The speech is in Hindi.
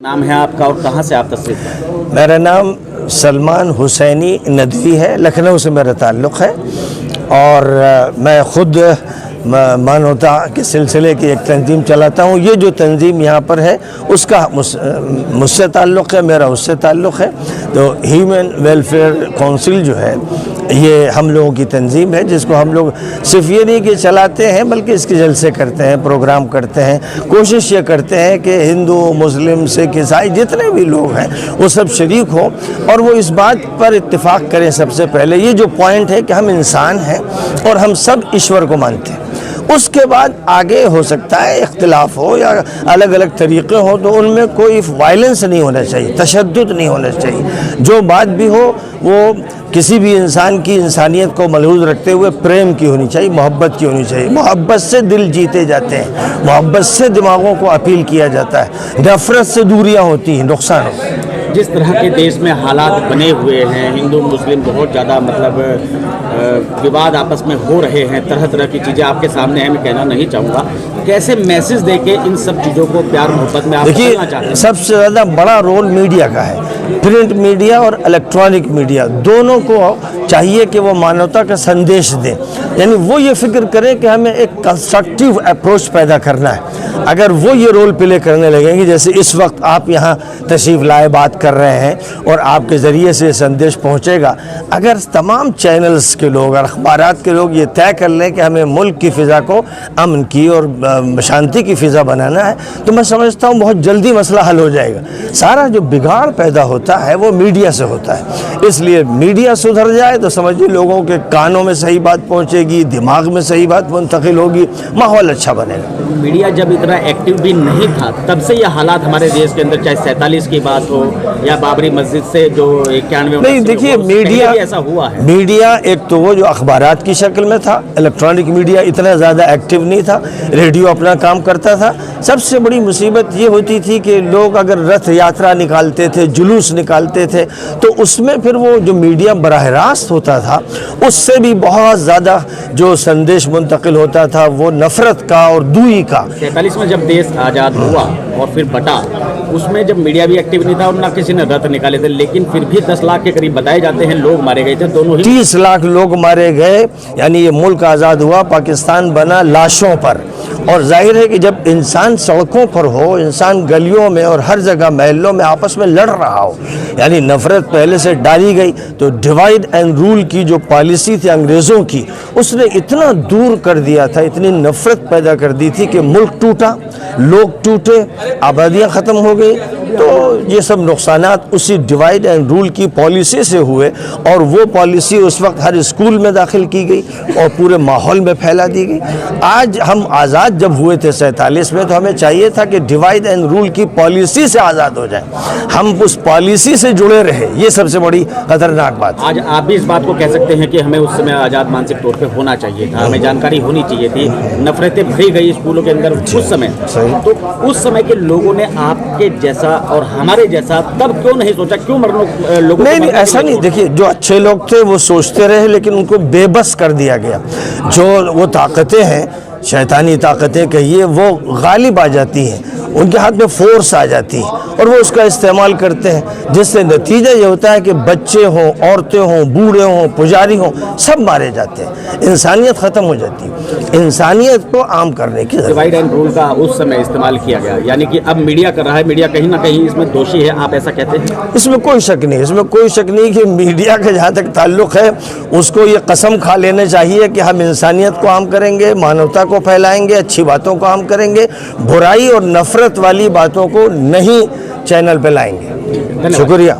नाम है आपका और कहाँ से आप तशरीफ? मेरा नाम सलमान हुसैनी नदवी है, लखनऊ से मेरा ताल्लुक़ है और मैं ख़ुद मानवता के सिलसिले की एक तंजीम चलाता हूँ। ये जो तंजीम यहाँ पर है उसका मुझसे ताल्लुक़ है, मेरा उससे ताल्लुक़ है। तो ह्यूमन वेलफेयर काउंसिल जो है ये हम लोगों की तंजीम है, जिसको हम लोग सिर्फ ये नहीं कि चलाते हैं बल्कि इसके जलसे करते हैं, प्रोग्राम करते हैं। कोशिश ये करते हैं कि हिंदू, मुस्लिम, सिख, ईसाई जितने भी लोग हैं वो सब शरीक हों और वो इस बात पर इत्तेफाक करें। सबसे पहले ये जो पॉइंट है कि हम इंसान हैं और हम सब ईश्वर को मानते हैं। उसके बाद आगे हो सकता है इख्तिलाफ हो या अलग अलग तरीक़े हो, तो उनमें कोई वायलेंस नहीं होना चाहिए, तशद्दुद नहीं होना चाहिए। जो बात भी हो वो किसी भी इंसान की इंसानियत को मलहूज़ रखते हुए प्रेम की होनी चाहिए, मोहब्बत की होनी चाहिए। मोहब्बत से दिल जीते जाते हैं, मोहब्बत से दिमागों को अपील किया जाता है, नफ़रत से दूरियां होती हैं, नुकसान होता है। जिस तरह के देश में हालात बने हुए हैं, हिंदू मुस्लिम बहुत ज़्यादा मतलब विवाद आपस में हो रहे हैं, तरह तरह की चीज़ें आपके सामने हैं, मैं कहना नहीं चाहूँगा। कैसे मैसेज देके इन सब चीज़ों को प्यार मोहब्बत में आप बताना चाहते हैं? सबसे ज़्यादा बड़ा रोल मीडिया का है। प्रिंट मीडिया और इलेक्ट्रॉनिक मीडिया दोनों को चाहिए कि वो मानवता का संदेश दें, यानी वो ये फिक्र करें कि हमें एक कंस्ट्रक्टिव अप्रोच पैदा करना है। अगर वो ये रोल प्ले करने लगेंगे, जैसे इस वक्त आप यहाँ तशरीफ़ लाए बात कर रहे हैं और आपके ज़रिए से संदेश पहुँचेगा, अगर तमाम चैनल्स के लोग और अखबारात के लोग ये तय कर लें कि हमें मुल्क की फ़िज़ा को अमन की और शांति की फ़िज़ा बनाना है, तो मैं समझता हूँ बहुत जल्दी मसला हल हो जाएगा। सारा जो बिगाड़ पैदा होता है वो मीडिया से होता है, इसलिए मीडिया सुधर जाए तो समझिए लोगों के कानों में सही बात पहुँचेगी, दिमाग में सही बात मुंतकिल होगी, माहौल अच्छा बनेगा। मीडिया जब इतना एक्टिव भी नहीं था तब से ये हालात हमारे देश के अंदर, चाहे 47 की बात हो या बाबरी मस्जिद से जो 91 नहीं, देखिए मीडिया ऐसा हुआ है। मीडिया एक तो वो जो अखबारात की शक्ल में था, इलेक्ट्रॉनिक मीडिया इतना ज़्यादा एक्टिव नहीं था, रेडियो अपना काम करता था। सबसे बड़ी मुसीबत ये होती थी कि लोग अगर रथ यात्रा निकालते थे, जुलूस निकालते थे, तो उसमें फिर वो जो मीडिया बराह रास्त होता था उससे भी बहुत ज़्यादा जो संदेश मुंतकिल होता था वो नफ़रत का और दूरी का। 47 में जब देश आज़ाद हुआ और फिर बटा, उसमें जब मीडिया भी एक्टिव नहीं था और ना किसी ने रथ निकाले थे, लेकिन फिर भी 10 लाख के करीब बताए जाते हैं लोग मारे गए थे। दोनों ही 30 लाख लोग मारे गए, यानी ये मुल्क आज़ाद हुआ, पाकिस्तान बना लाशों पर। और जाहिर है कि जब इंसान सड़कों पर हो, इंसान गलियों में और हर जगह महलों में आपस में लड़ रहा हो, यानी नफ़रत पहले से डाली गई, तो डिवाइड एंड रूल की जो पॉलिसी थी अंग्रेज़ों की, उसने इतना दूर कर दिया था, इतनी नफ़रत पैदा कर दी थी कि मुल्क टूटा, लोग टूटे, आबादियाँ ख़त्म हो गई। तो ये सब नुकसानात उसी डिवाइड एंड रूल की पॉलिसी से हुए और वो पॉलिसी उस वक्त हर स्कूल में दाखिल की गई और पूरे माहौल में फैला दी गई। आज हम आज़ाद जब हुए थे 47 में, तो हमें चाहिए था कि डिवाइड एंड रूल की पॉलिसी से आज़ाद हो जाए, हम उस पॉलिसी से जुड़े रहे। ये सबसे बड़ी खतरनाक बात। आज आप भी इस बात को कह सकते हैं कि हमें उस समय आज़ाद मानसिक तौर पर होना चाहिए था, हमें जानकारी होनी चाहिए थी, नफरतें भरी गई स्कूलों के अंदर उस समय। तो उस समय के लोगों ने आपके जैसा और हमारे जैसा तब क्यों नहीं सोचा? क्यों लोगों नहीं, ऐसा नहीं। देखिए, जो अच्छे लोग थे वो सोचते रहे, लेकिन उनको बेबस कर दिया गया। जो वो ताकतें हैं, शैतानी ताकतें कहिए, वो गालिब आ जाती हैं, उनके हाथ में फोर्स आ जाती है और वो उसका इस्तेमाल करते हैं, जिससे नतीजा ये होता है कि बच्चे हों, औरतें हों, बूढ़े हों, पुजारी हों, सब मारे जाते हैं, इंसानियत ख़त्म हो जाती है। इंसानियत को आम करने की डिवाइड एंड रूल का उस समय इस्तेमाल किया गया, यानी कि अब मीडिया कर रहा है, मीडिया कहीं ना कहीं इसमें दोषी है, आप ऐसा कहते हैं? इसमें कोई शक नहीं, इसमें कोई शक नहीं कि मीडिया का जहाँ तक ताल्लुक़ है उसको ये कसम खा लेना चाहिए कि हम इंसानियत को आम करेंगे, मानवता को फैलाएंगे, अच्छी बातों को आम करेंगे, बुराई और नफरत वाली बातों को नहीं चैनल पे लाएंगे। शुक्रिया।